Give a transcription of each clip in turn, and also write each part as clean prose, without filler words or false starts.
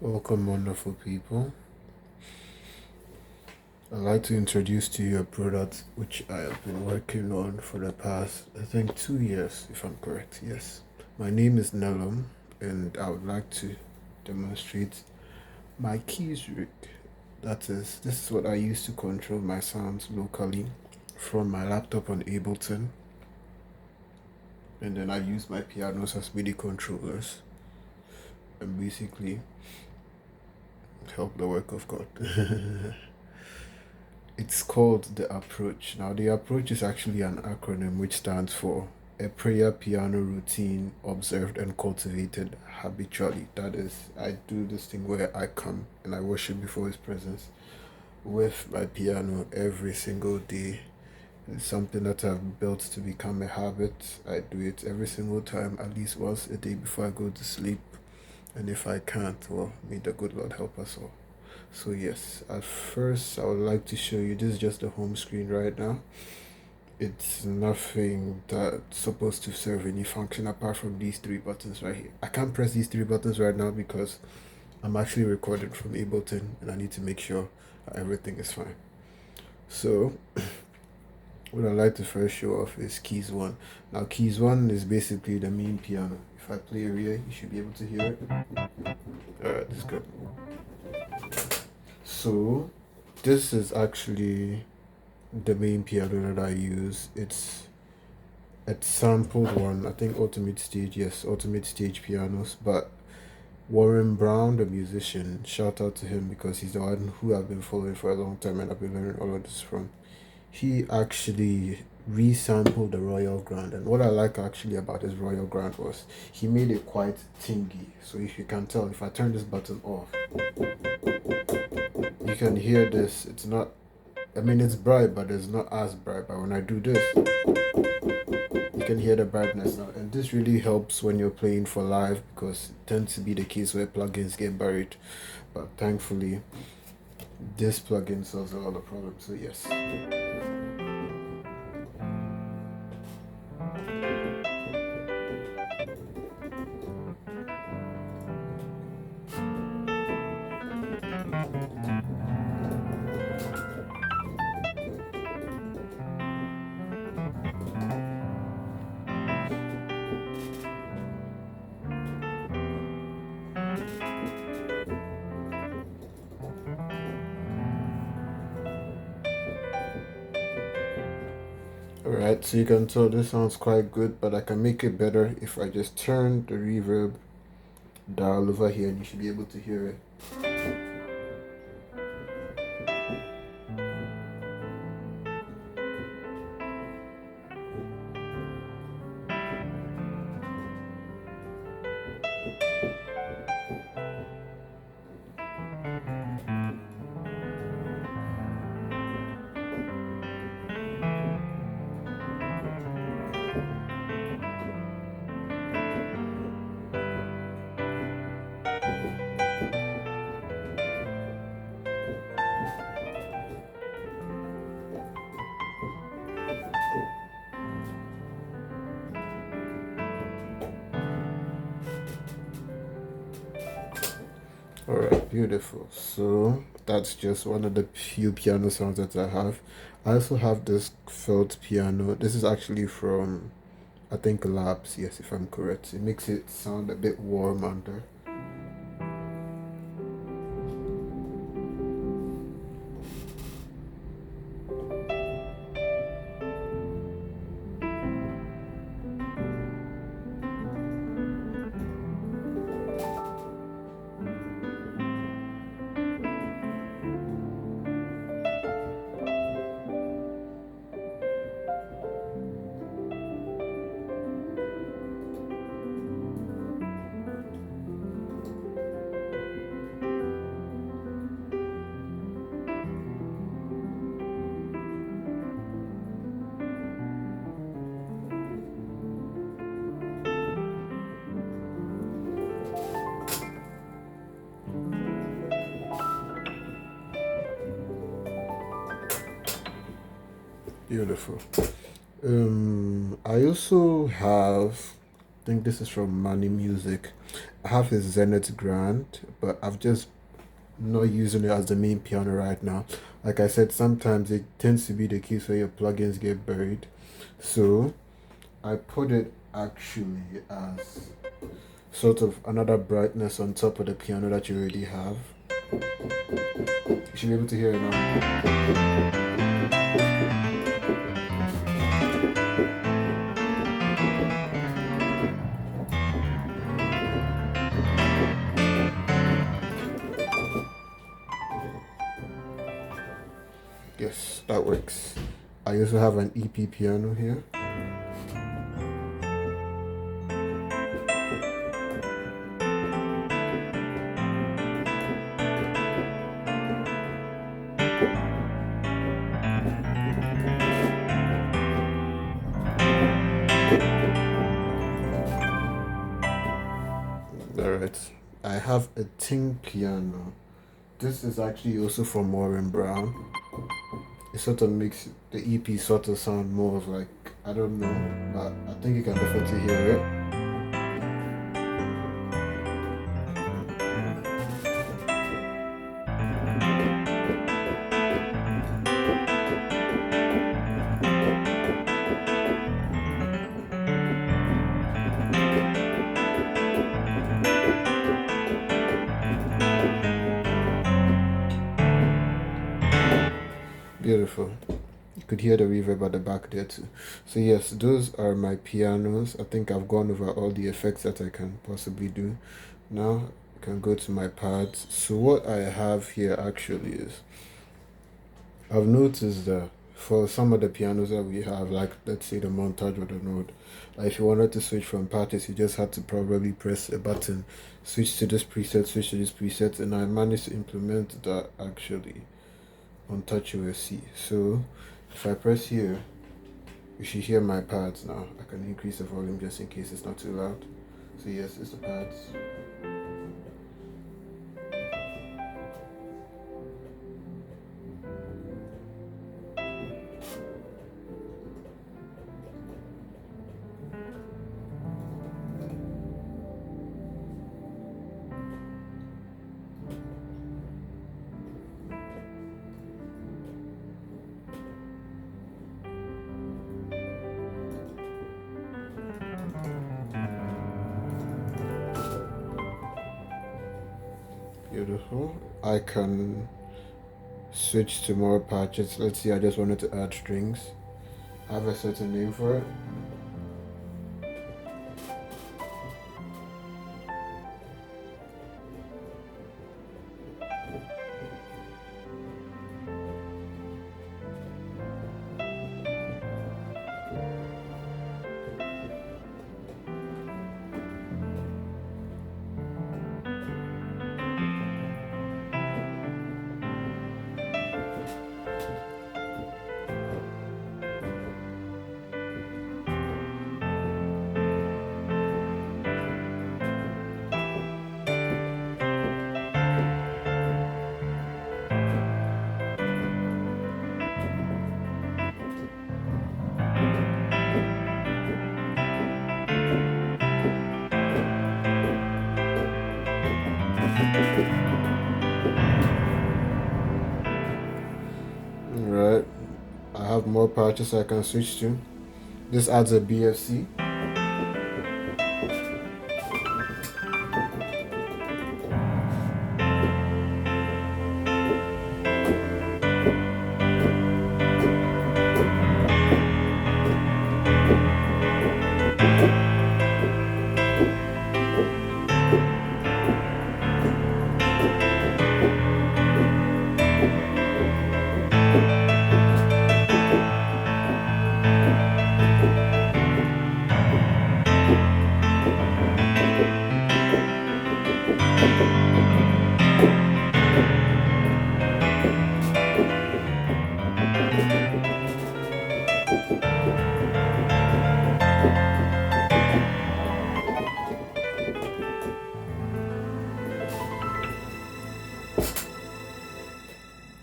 Welcome, wonderful people. I'd like to introduce to you a product which I have been working on for the past, I think, 2 years, if I'm correct. Yes. My name is Nelum, and I would like to demonstrate my keys rig. This is what I use to control my sounds locally from my laptop on Ableton, and then I use my pianos as MIDI controllers and basically help the work of God. It's called the approach. Now, the approach is actually an acronym which stands for a prayer piano routine observed and cultivated habitually. That is, I do this thing where I come and I worship before His presence with my piano every single day. It's something that I've built to become a habit. I do it every single time, at least once a day before I go to sleep. And if I can't, well, may the good Lord help us all. So yes, at first I would like to show you, this is just the home screen right now. It's nothing that's supposed to serve any function apart from these three buttons right here. I can't press these three buttons right now because I'm actually recording from Ableton and I need to make sure everything is fine. So what I'd like to first show off is keys 1. Now keys 1 is basically the main piano. If I play a rear, you should be able to hear it. Alright, that's good. So this is actually the main piano that I use. It's sampled one, I think Ultimate Stage, yes, Ultimate Stage pianos. But Warren Brown, the musician, shout out to him because he's the one who I've been following for a long time and I've been learning all of this from. He actually resampled the Royal Grand, and what I like actually about his Royal Grand was he made it quite tingy. So if you can tell, if I turn this button off, you can hear this. It's not, I mean, it's bright, but it's not as bright. But when I do this, you can hear the brightness now. And this really helps when you're playing for live because it tends to be the case where plugins get buried. But thankfully, this plugin solves a lot of problems. So yes. Alright, so you can tell this sounds quite good, but I can make it better if I just turn the reverb dial over here and you should be able to hear it. Alright, beautiful. So that's just one of the few piano sounds that I have. I also have this felt piano. This is actually from, I think, Labs, yes, if I'm correct. It makes it sound a bit warm under. Beautiful. I also have think this is from Money Music. I have a Zenith Grand, but I've just not using it as the main piano right now. Like I said, sometimes it tends to be the case where your plugins get buried. So I put it actually as sort of another brightness on top of the piano that you already have. You should be able to hear it now. Yes, that works. I also have an EP piano here. Alright, I have a Ting piano. This is actually also from Warren Brown. It sort of makes the EP sort of sound more of like, I don't know, but I think you can definitely hear it. Beautiful. You could hear the reverb at the back there too. So yes, those are my pianos. I think I've gone over all the effects that I can possibly do. Now I can go to my pads. So what I have here actually is, I've noticed that for some of the pianos that we have, like let's say the montage or the node, if you wanted to switch from patches, you just had to probably press a button, switch to this preset, switch to this preset, and I managed to implement that actually on TouchOS. So if I press here, you should hear my pads now. I can increase the volume just in case it's not too loud. So yes, it's the pads. Beautiful. I can switch to more patches. Let's see, I just wanted to add strings. I have a certain name for it. Alright, I have more patches I can switch to. This adds a BFC.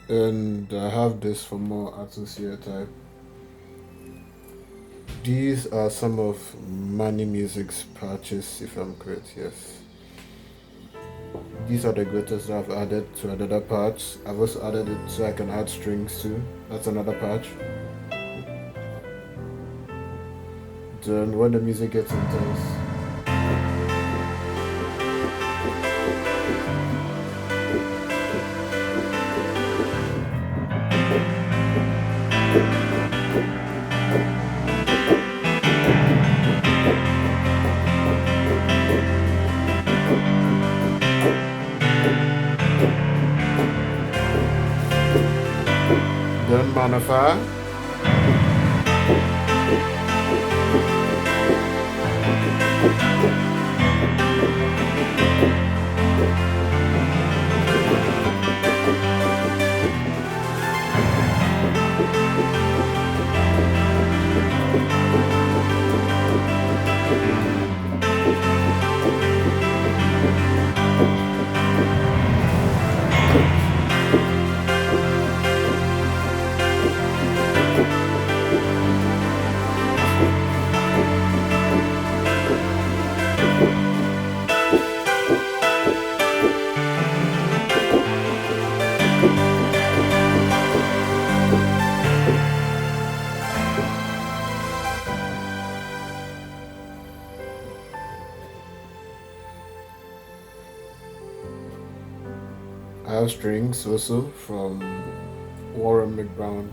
And I have this for more associate type. These are some of Money Music's patches, if I'm correct, yes. These are the glitters that I've added to another patch. I've also added it so I can add strings too. That's another patch. Then when the music gets intense, then Manify. I have strings also from Warren McBrown.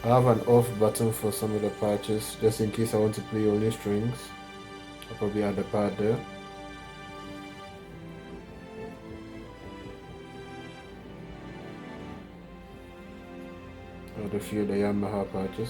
I have an off button for some of the patches, just in case I want to play only strings. I'll probably add a pad there. Add a few of the Yamaha patches.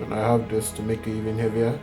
And I have this to make it even heavier.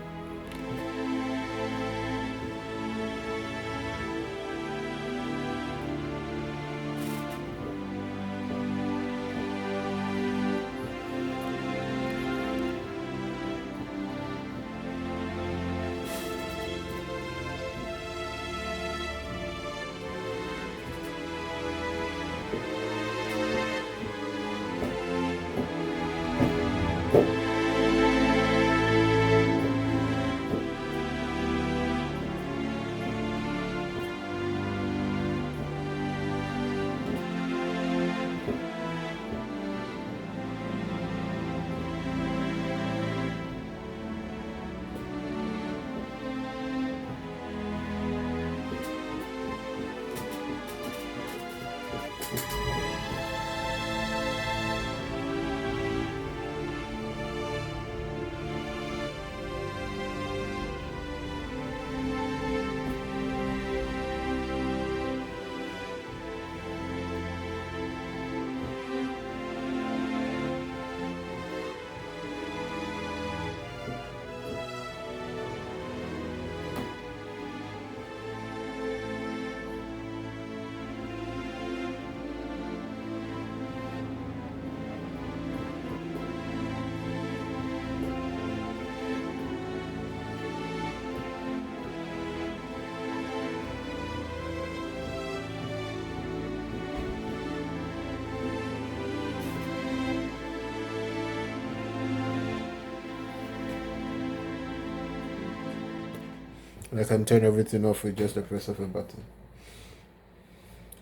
And I can turn everything off with just the press of a button.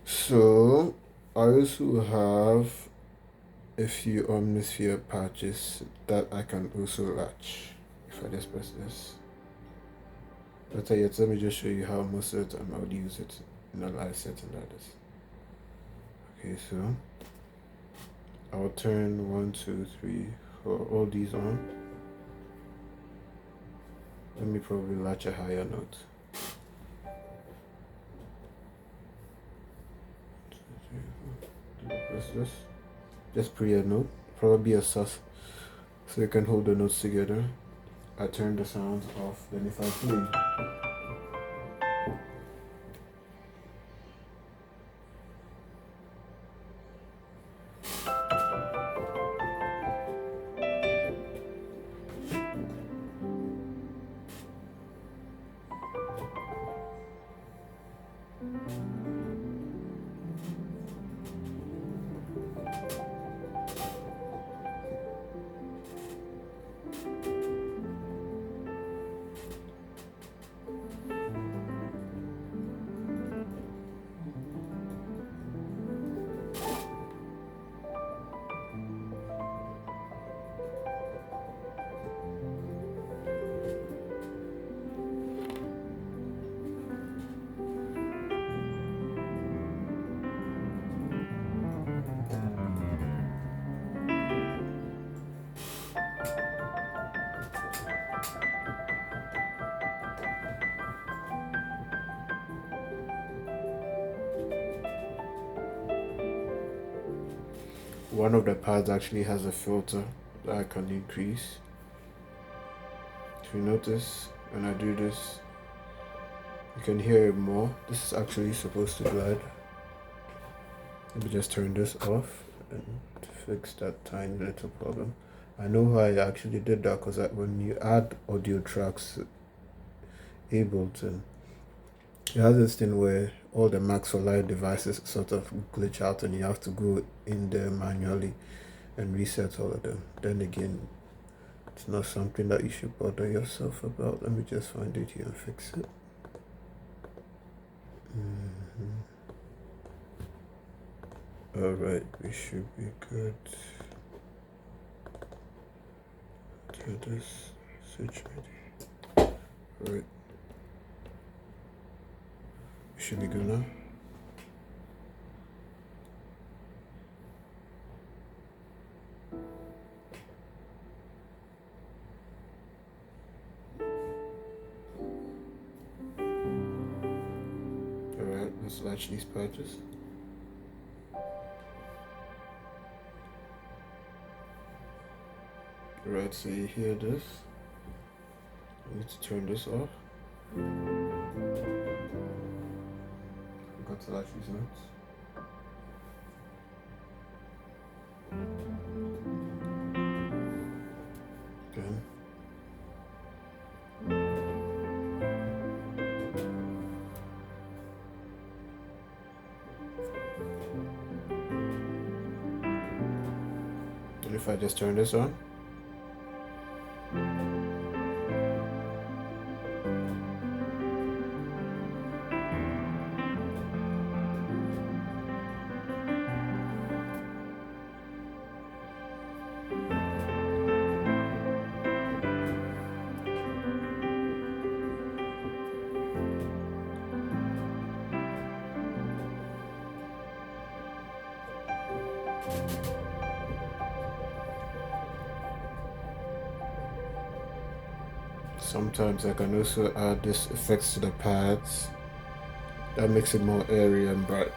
So I also have a few Omnisphere patches that I can also latch if I just press this. But yet, let me just show you how most of the time I would use it in a live setting like this. Okay, so I'll turn 1, 2, 3, 4, all these on. Let me probably latch a higher note. Press this. Just play a note, probably a sus, so you can hold the notes together. I turn the sounds off, then if I play, one of the pads actually has a filter that I can increase. If you notice, when I do this, you can hear it more. This is actually supposed to glide. Let me just turn this off and fix that tiny little problem. I know how I actually did that because when you add audio tracks Ableton, it has this thing where all the Max for Live devices sort of glitch out and you have to go in there manually and reset all of them. Then again, it's not something that you should bother yourself about. Let me just find it here and fix it. Alright, we should be good. Do this, switch ready. Alright. We should be good now. Alright, let's latch these patches. Alright, so you hear this. I need to turn this off. Got to latch these notes. Then and if I just turn this on, sometimes I can also add this effects to the pads. That makes it more airy and bright.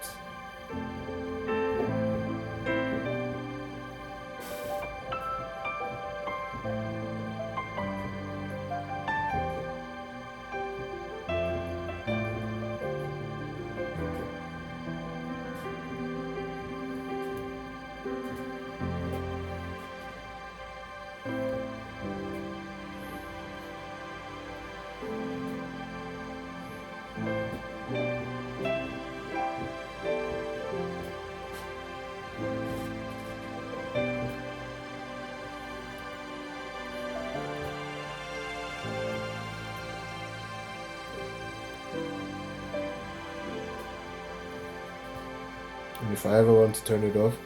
And if I ever want to turn it off,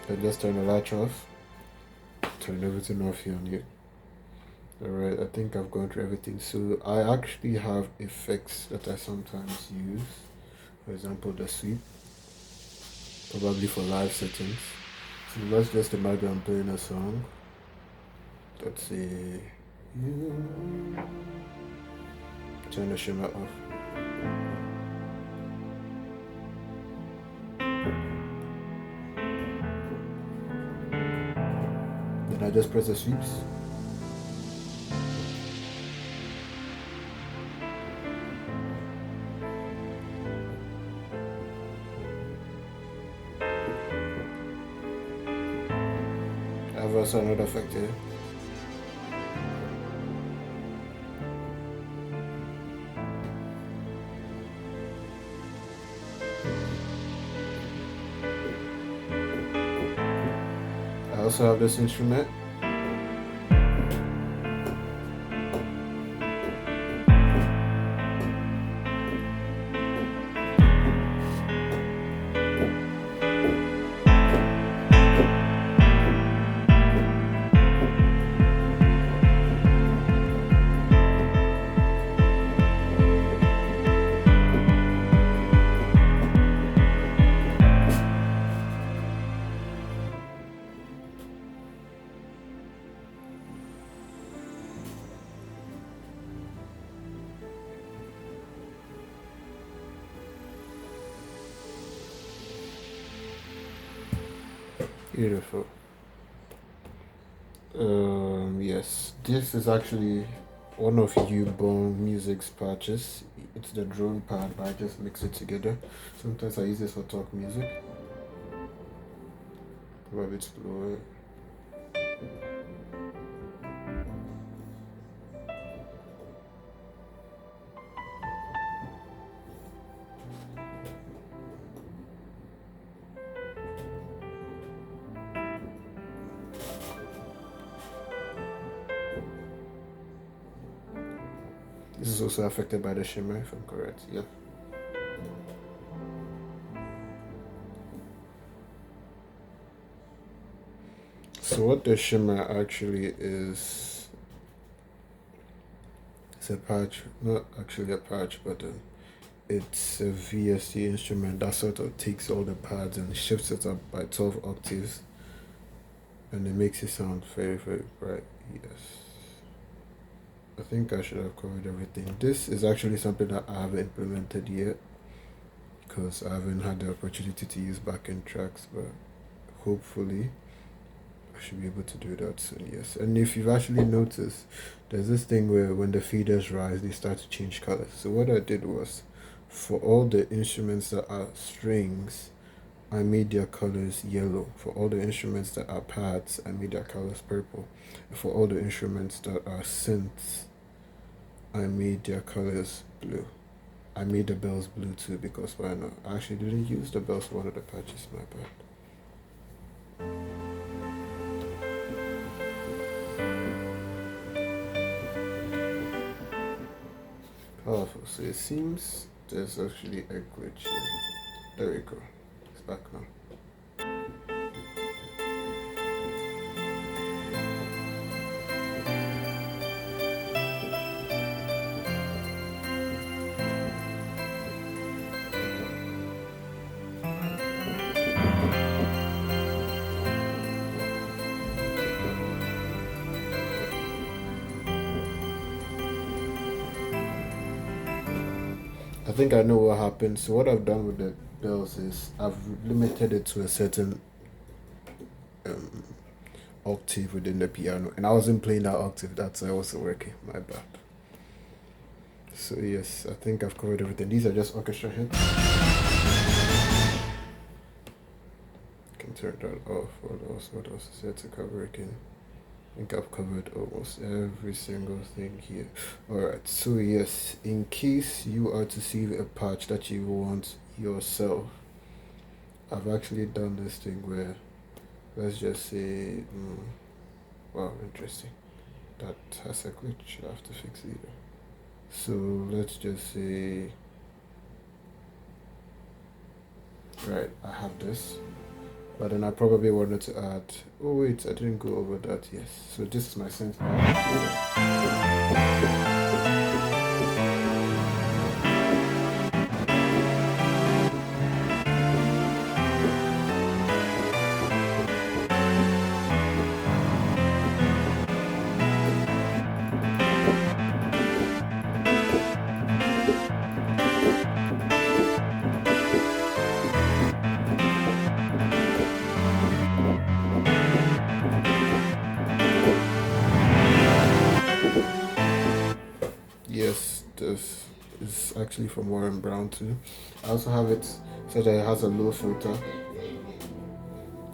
then just turn the latch off, turn everything off here on you. Alright, I think I've gone through everything. So I actually have effects that I sometimes use. For example, the sweep, probably for live settings. So let's just imagine I'm playing a song. Let's say, turn the shimmer off. Then I just press the sweeps. I have also another effect here. I also have this instrument. Beautiful. Yes, this is actually one of Ubone Music's patches. It's the drone pad, but I just mix it together. Sometimes I use this for talk music. Probably it's lower. This is also affected by the shimmer, if I'm correct. Yep. So what the shimmer actually is, it's a patch, not actually a patch, but it's a VST instrument that sort of takes all the pads and shifts it up by 12 octaves, and it makes it sound very, very bright. Yes. I think I should have covered everything. This is actually something that I haven't implemented yet because I haven't had the opportunity to use backend tracks, but hopefully I should be able to do that soon. Yes. And if you've actually noticed, there's this thing where when the faders rise, they start to change colors. So what I did was, for all the instruments that are strings, I made their colors yellow. For all the instruments that are pads, I made their colors purple. And for all the instruments that are synths, I made their colors blue. I made the bells blue too because why not? I actually didn't use the bells for one of the patches, my bad. Powerful. So it seems there's actually a glitch here. There we go. It's back now. I think I know what happened. So what I've done with the bells is I've limited it to a certain octave within the piano, and I wasn't playing that octave. That's why I wasn't working. My bad. So yes, I think I've covered everything. These are just orchestra hits. Can turn that off. What else is there to cover again? I think I've covered almost every single thing here. Alright, so yes, in case you are to see a patch that you want yourself, I've actually done this thing where, let's just say, wow, interesting. That has a glitch, I have to fix it. So let's just say, right, I have this. But then I probably wanted to add, oh wait, I didn't go over that, yes. So this is my synth pad. Yes, this is actually from Warren Brown too. I also have it so that it has a low filter,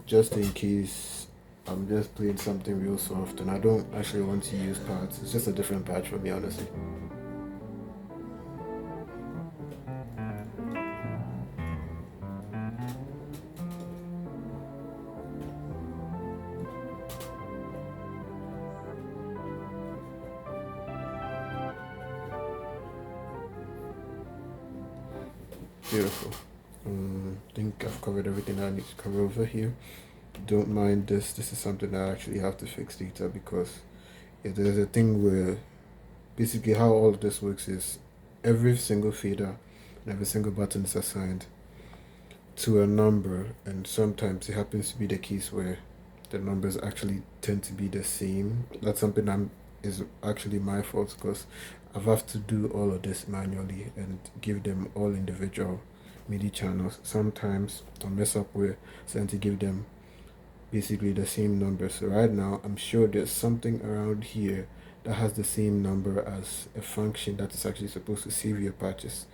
just in case I'm just playing something real soft and I don't actually want to use pads. It's just a different patch for me, honestly. Beautiful. I think I've covered everything I need to cover over here. Don't mind this. This is something I actually have to fix later because there's a thing where basically how all of this works is every single fader and every single button is assigned to a number, and sometimes it happens to be the case where the numbers actually tend to be the same. That's something is actually my fault because I've have to do all of this manually and give them all individual MIDI channels. Sometimes I'll mess up with trying to give them basically the same number. So right now I'm sure there's something around here that has the same number as a function that is actually supposed to save your patches,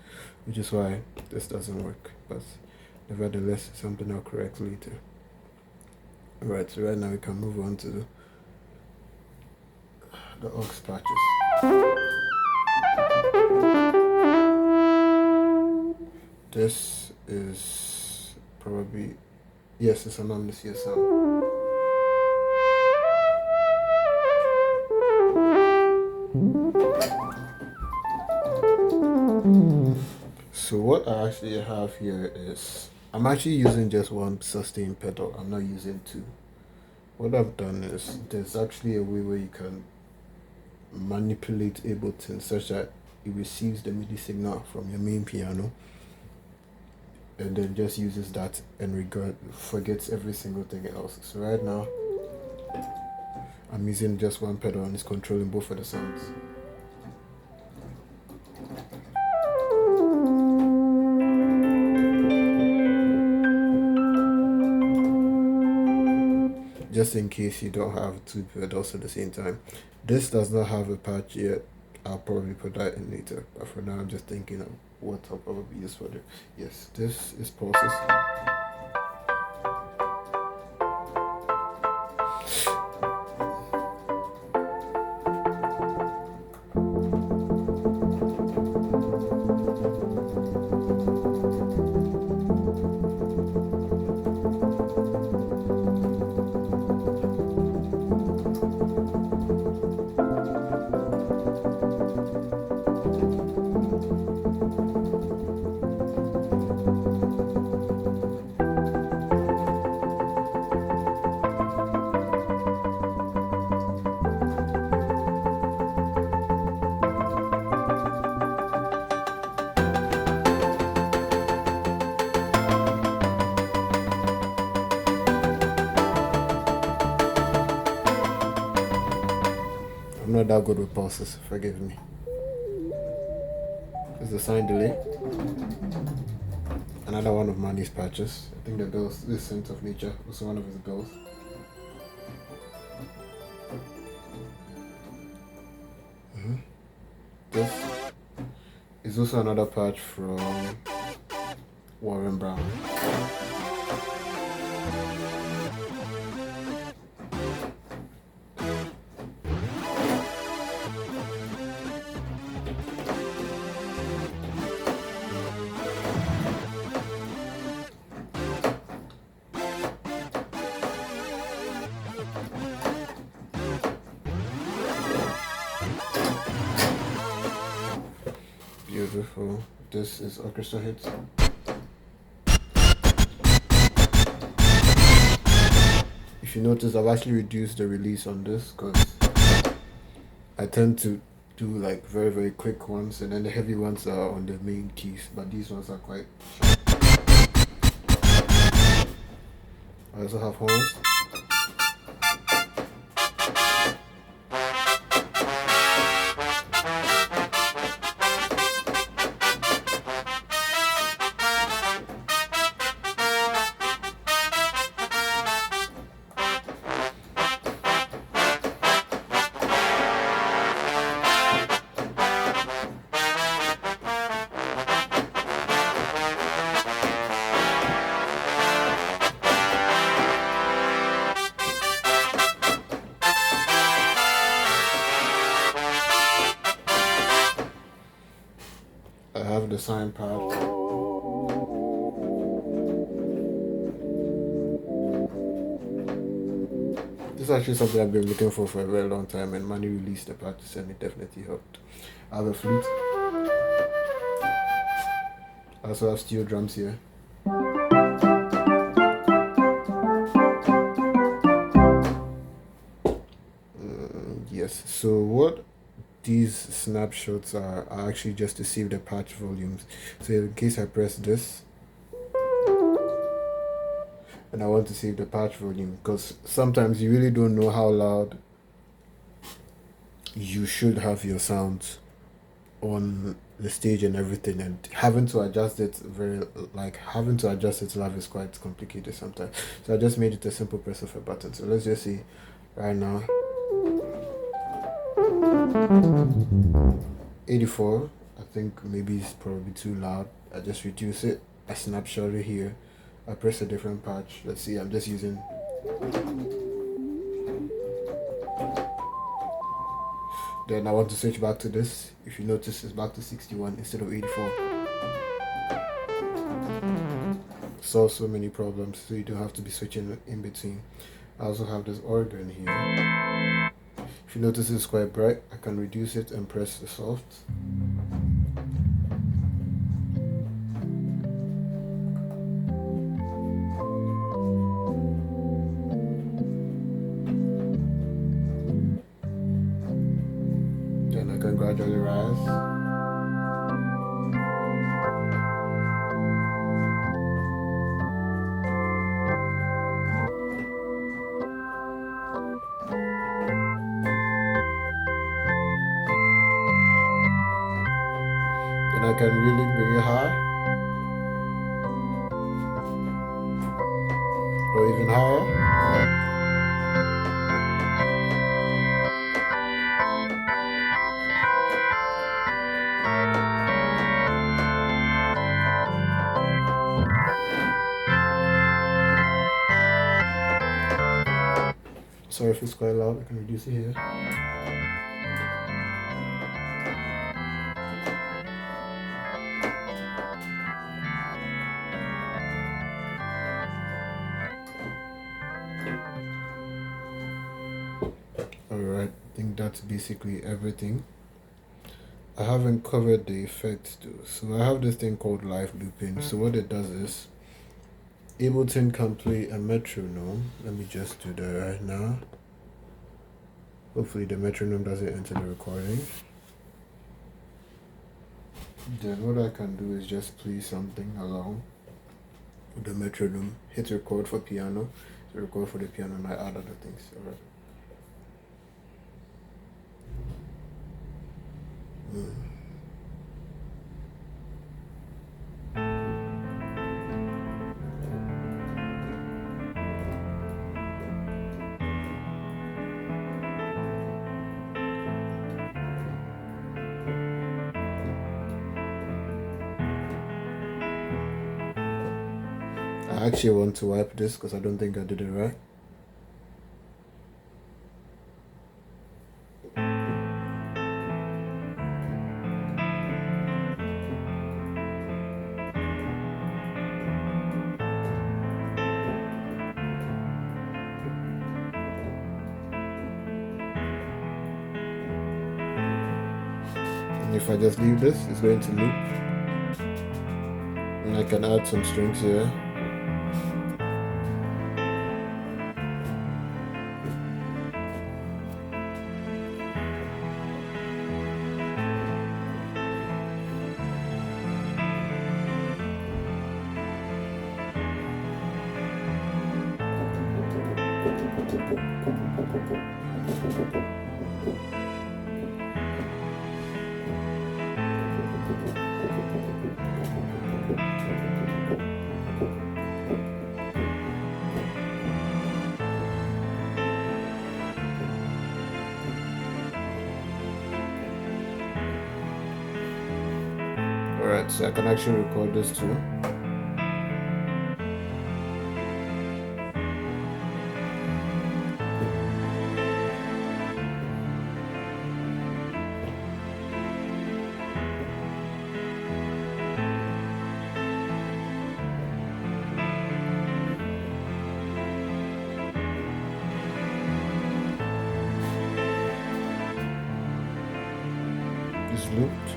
which is why this doesn't work. But nevertheless, it's something I'll correct later. Alright, so right now we can move on to the aux patches. This is probably, yes, it's an omniscient sound. So what I actually have here is, I'm actually using just one sustain pedal. I'm not using two. What I've done is, there's actually a way where you can manipulate Ableton such that it receives the MIDI signal from your main piano and then just uses that and forgets every single thing else. So right now, I'm using just one pedal and it's controlling both of the sounds. Just in case you don't have two pedals at the same time. This does not have a patch yet. I'll probably put that in later. But for now, I'm just thinking of what I'll probably use for it. Yes, this is pulses. I'm not that good with pulses, forgive me. Is the sign delay? Another one of Manny's patches. I think the bells, this Scent of Nature, was one of his bells. This is also another patch from Warren Brown. Beautiful. This is orchestra hits. If you notice, I've actually reduced the release on this because I tend to do like very very quick ones, and then the heavy ones are on the main keys, but these ones are quite sharp. I also have horns. I have the sign pad. This is actually something I've been looking for a very long time, and Manny released the practice and it definitely helped. I have a flute. I also have steel drums here. Yes, so what these snapshots are actually just to save the patch volumes. So in case I press this, and I want to save the patch volume, because sometimes you really don't know how loud you should have your sounds on the stage and everything, and having to adjust it live is quite complicated sometimes. So I just made it a simple press of a button. So let's just see right now 84. I think maybe it's probably too loud. I just reduce it. I snapshot it here. I press a different patch. Let's see, I'm just using. Then I want to switch back to this. If you notice, it's back to 61 instead of 84. Solves so many problems, so you don't have to be switching in between. I also have this organ here. If you notice, it's quite bright. I can reduce it and press the soft. Then I can gradually rise. And I can really bring it high, or even higher. Sorry if it's quite loud, I can reduce it here. Alright, I think that's basically everything. I haven't covered the effects though. So I have this thing called live looping. So what it does is Ableton can play a metronome. Let me just do that right now. Hopefully the metronome doesn't enter the recording. Then what I can do is just play something along with the metronome. Hit record for piano. To record for the piano, and I add other things. Alright. I actually want to wipe this because I don't think I did it right. And if I just leave this, it's going to loop. And I can add some strings here. Alright, so I can actually record this too. It's looped.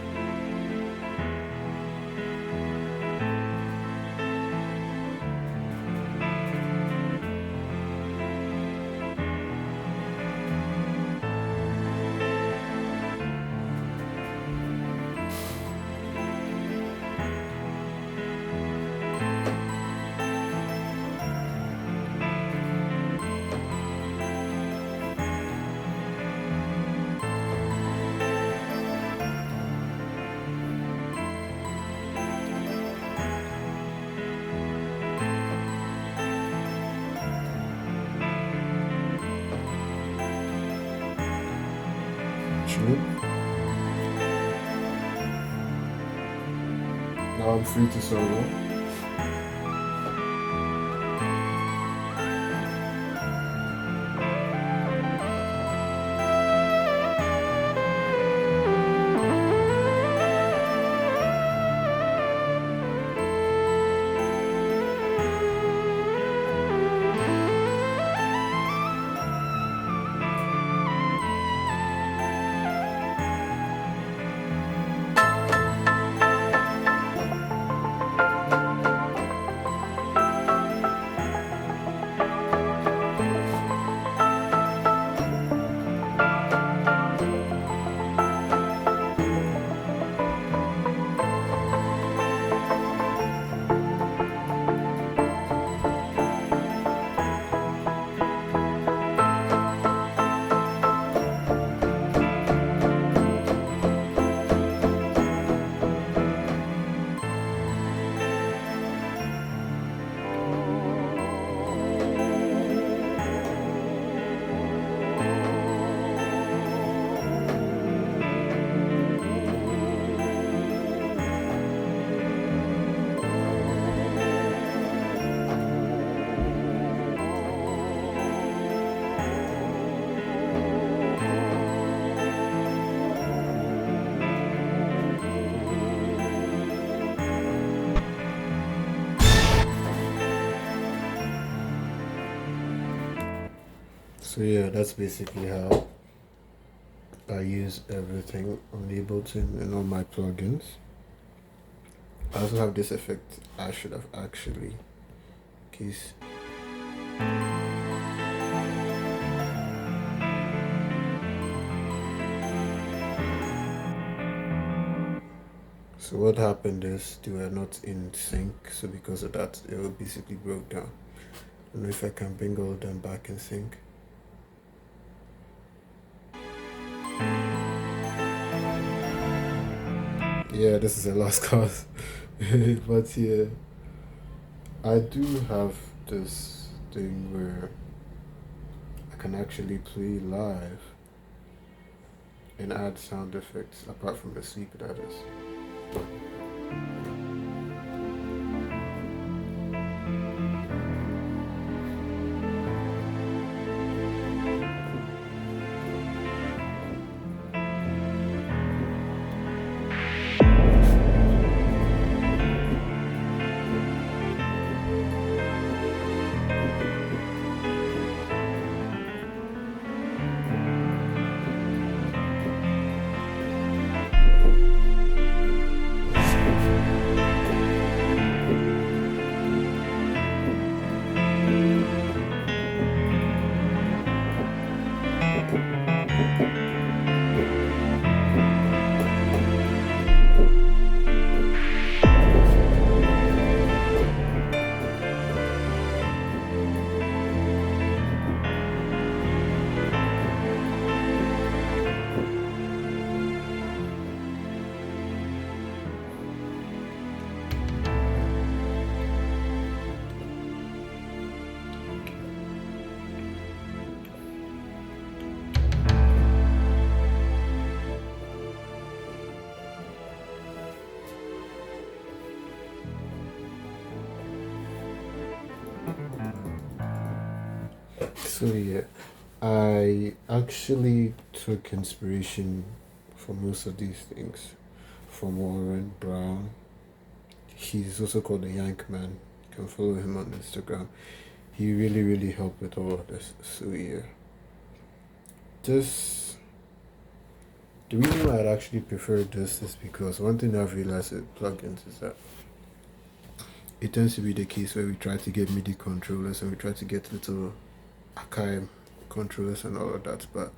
Loop. Now I'm free to solo. So yeah, that's basically how I use everything on Ableton and all my plugins. I also have this effect I should have actually case. So what happened is they were not in sync, so because of that they were basically broke down. I don't know if I can bring all of them back in sync. Yeah, this is a lost cause. But yeah, I do have this thing where I can actually play live and add sound effects apart from the sweep, that is. So yeah, I actually took inspiration for most of these things from Warren Brown. He's also called the Yank Man. You can follow him on Instagram. He really helped with all of this. So yeah, this the reason why I'd actually prefer this is because one thing I've realized with plugins is that it tends to be the case where we try to get MIDI controllers and we try to get little Akai controllers and all of that, but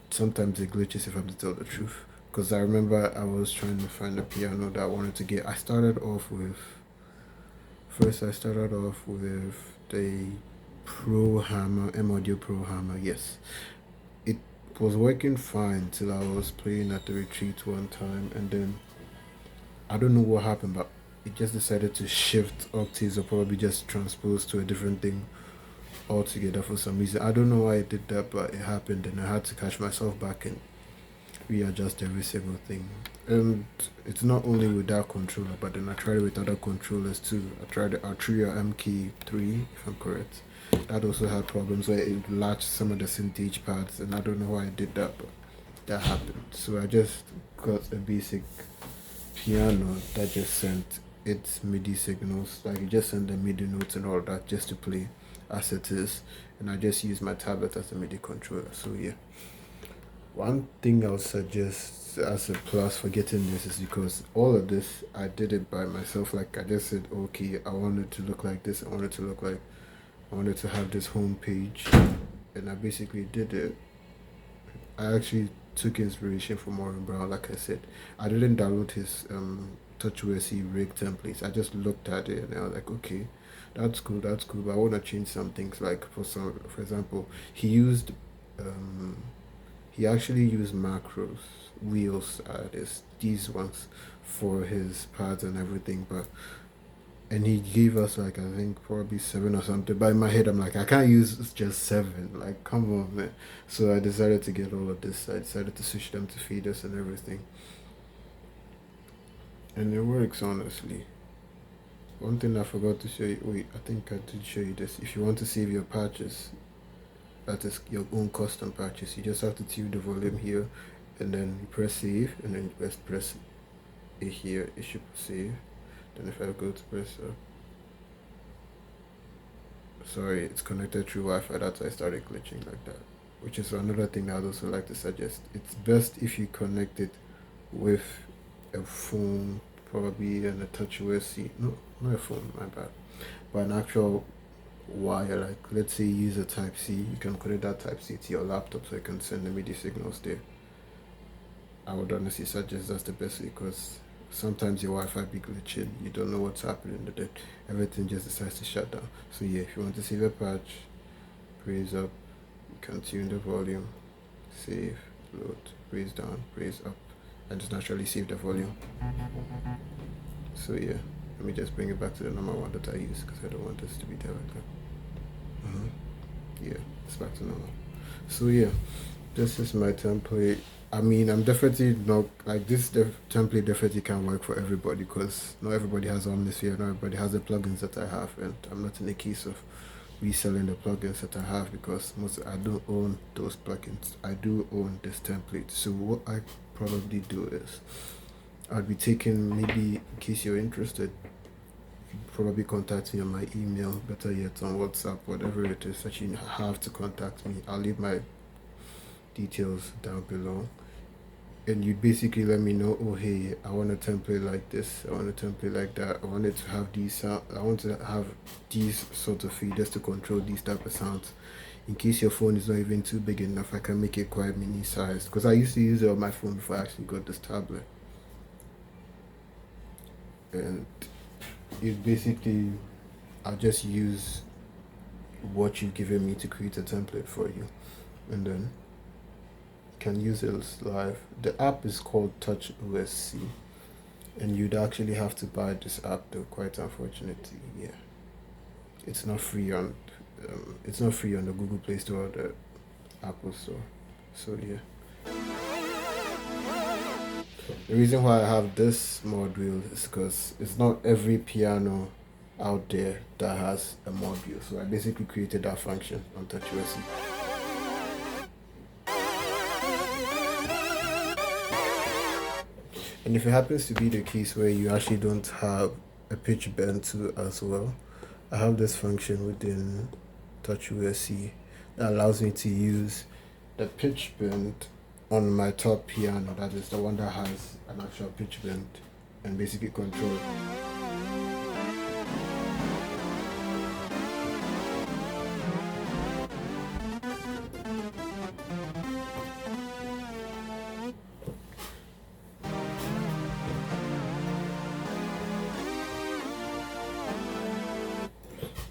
sometimes it glitches if I'm to tell the truth. Because I remember I was trying to find a piano that I wanted to get. I started off with the Pro Hammer, M Audio Pro Hammer, yes. It was working fine till I was playing at the retreat one time, and then I don't know what happened, but it just decided to shift octaves or probably just transpose to a different thing altogether for some reason. I don't know why it did that, but it happened, and I had to catch myself back and readjust every single thing. And it's not only with that controller, but then I tried it with other controllers too. I tried the Arturia MK3, if I'm correct. That also had problems where it latched some of the synthage pads, and I don't know why I did that, but that happened. So I just got a basic piano that just sent its MIDI signals, like it just sent the MIDI notes and all that just to play as it is, and I just use my tablet as a MIDI controller. So yeah, one thing I'll suggest as a plus for getting this is because all of this I did it by myself. Like I just said, okay, I wanted to look like this. I wanted to have this home page, and I basically did it. I actually took inspiration from Warren Brown. Like I said, I didn't download his TouchOS rig templates. I just looked at it and I was like, okay, that's cool. But I want to change some things. Like for example, um, he actually used macros, wheels, these ones for his pads and everything. But and he gave us like I think probably seven or something. But in my head, I'm like, I can't use just seven. Like, come on, man. So I decided to get all of this. I decided to switch them to feeders and everything, and it works honestly. One thing I forgot to show you. Wait, I think I did show you this. If you want to save your patches, that is your own custom patches. You just have to tune the volume here, and then you press save, and then you press it here. It should save. Then if I go to press sorry, it's connected through Wi-Fi. That's why I started glitching like that. Which is another thing I'd also like to suggest. It's best if you connect it with a phone, probably and a TouchOS C. No, not a phone, my bad. But an actual wire, like let's say you use a Type C, you can connect that Type C to your laptop so you can send the MIDI signals there. I would honestly suggest that's the best way because sometimes your Wi-Fi be glitching, you don't know what's happening, then everything just decides to shut down. So yeah, if you want to save a patch, praise up, you can tune the volume, save, load, praise down, praise up, and just naturally save the volume. So yeah, let me just bring it back to the normal one that I use because I don't want this to be there like that. Yeah, it's back to normal. So yeah, this is my template. I mean, I'm definitely not like this. Template definitely can't work for everybody because not everybody has Omnisphere, not everybody has the plugins that I have, and I'm not in the case of reselling the plugins that I have because I don't own those plugins. I do own this template. So what I probably do is I'll be taking, maybe in case you're interested, probably contact me on my email, better yet on WhatsApp, whatever it is that you have to contact me. I'll leave my details down below, and you basically let me know, oh hey, I want a template like this, I want a template like that, I want it to have I want to have these sort of feeders to control these type of sounds. In case your phone is not even too big enough, I can make it quite mini sized because I used to use it on my phone before I actually got this tablet. And it basically, I'll just use what you've given me to create a template for you, and then can use it live. The app is called TouchOS, and you'd actually have to buy this app though. Quite unfortunately, yeah, it's not free on the Google Play Store or the Apple Store. So yeah, the reason why I have this mod wheel is because it's not every piano out there that has a module. So I basically created that function on TouchUSC. And if it happens to be the case where you actually don't have a pitch bend tool as well, I have this function within TouchUSC that allows me to use the pitch bend on my top piano, that is the one that has an actual pitch bend, and basically control it.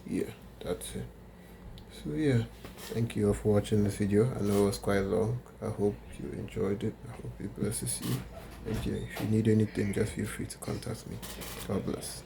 Yeah, that's it. So yeah, thank you all for watching this video. I know it was quite long. I hope you enjoyed it. I hope it blesses you. And yeah, if you need anything, just feel free to contact me. God bless.